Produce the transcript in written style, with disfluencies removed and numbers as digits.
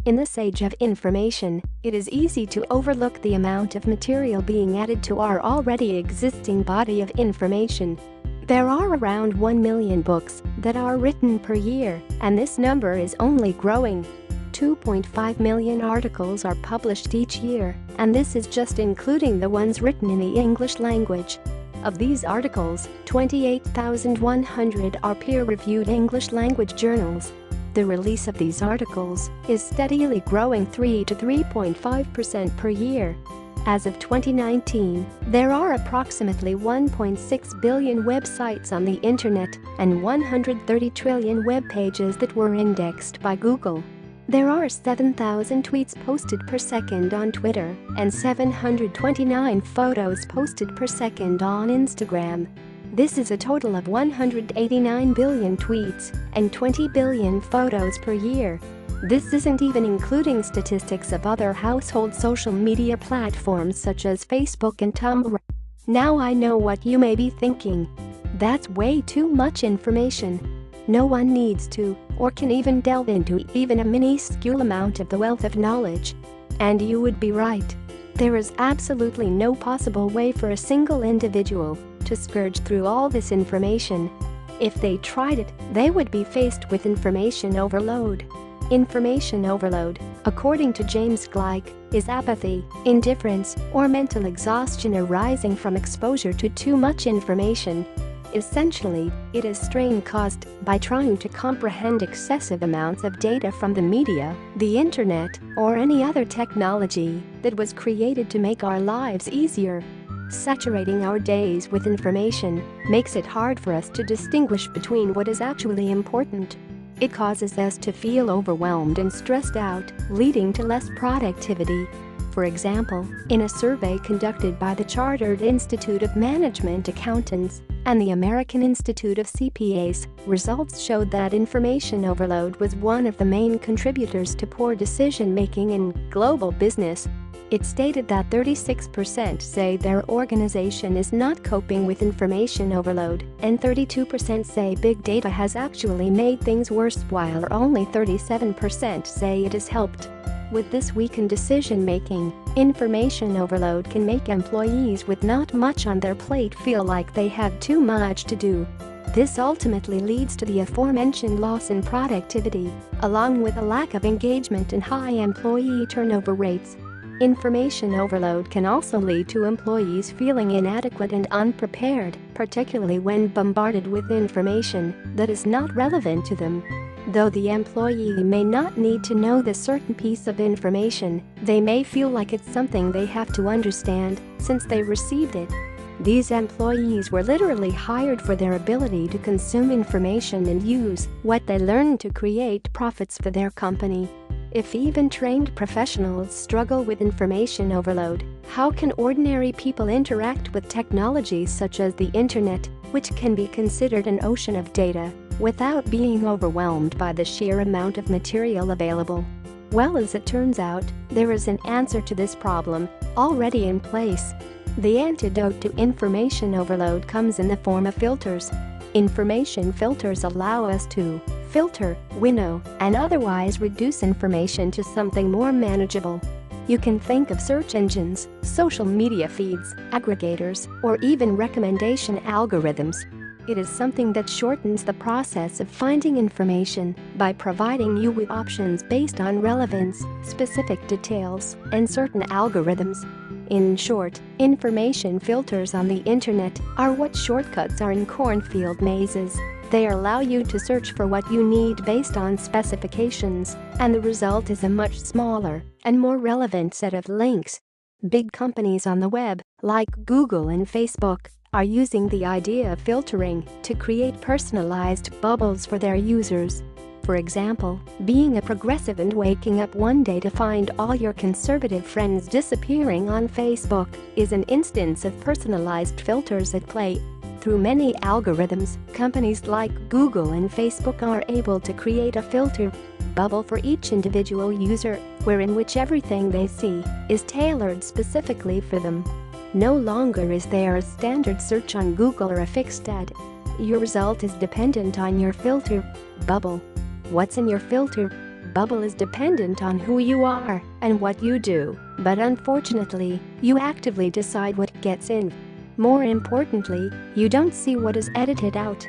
In this age of information, it is easy to overlook the amount of material being added to our already existing body of information. There are around 1 million books that are written per year, and this number is only growing. 2.5 million articles are published each year, and this is just including the ones written in the English language. Of these articles, 28,100 are peer-reviewed English language journals. The release of these articles is steadily growing 3 to 3.5% per year. As of 2019, there are approximately 1.6 billion websites on the internet and 130 trillion web pages that were indexed by Google. There are 7,000 tweets posted per second on Twitter and 729 photos posted per second on Instagram. This is a total of 189 billion tweets and 20 billion photos per year. This isn't even including statistics of other household social media platforms such as Facebook and Tumblr. Now I know what you may be thinking. That's way too much information. No one needs to, or can even delve into even a minuscule amount of the wealth of knowledge. And you would be right. There is absolutely no possible way for a single individual to scourge through all this information. If they tried it, they would be faced with information overload. Information overload, according to James Gleick, is apathy, indifference, or mental exhaustion arising from exposure to too much information. Essentially, it is strain caused by trying to comprehend excessive amounts of data from the media, the internet, or any other technology that was created to make our lives easier. Saturating our days with information makes it hard for us to distinguish between what is actually important. It causes us to feel overwhelmed and stressed out, leading to less productivity. For example, in a survey conducted by the Chartered Institute of Management Accountants and the American Institute of CPAs, results showed that information overload was one of the main contributors to poor decision-making in global business. It stated that 36% say their organization is not coping with information overload, and 32% say big data has actually made things worse, while only 37% say it has helped. With this weakened decision-making, information overload can make employees with not much on their plate feel like they have too much to do. This ultimately leads to the aforementioned loss in productivity, along with a lack of engagement and high employee turnover rates. Information overload can also lead to employees feeling inadequate and unprepared, particularly when bombarded with information that is not relevant to them. Though the employee may not need to know the certain piece of information, they may feel like it's something they have to understand since they received it. These employees were literally hired for their ability to consume information and use what they learned to create profits for their company. If even trained professionals struggle with information overload, how can ordinary people interact with technologies such as the internet, which can be considered an ocean of data, without being overwhelmed by the sheer amount of material available? Well, as it turns out, there is an answer to this problem already in place. The antidote to information overload comes in the form of filters. Information filters allow us to filter, winnow, and otherwise reduce information to something more manageable. You can think of search engines, social media feeds, aggregators, or even recommendation algorithms. It is something that shortens the process of finding information by providing you with options based on relevance, specific details, and certain algorithms. In short, information filters on the internet are what shortcuts are in cornfield mazes. They allow you to search for what you need based on specifications, and the result is a much smaller and more relevant set of links. Big companies on the web, like Google and Facebook, are using the idea of filtering to create personalized bubbles for their users. For example, being a progressive and waking up one day to find all your conservative friends disappearing on Facebook is an instance of personalized filters at play. Through many algorithms, companies like Google and Facebook are able to create a filter bubble for each individual user, wherein which everything they see is tailored specifically for them. No longer is there a standard search on Google or a fixed ad. Your result is dependent on your filter bubble. What's in your filter bubble is dependent on who you are and what you do, but unfortunately, you actively decide what gets in. More importantly, you don't see what is edited out.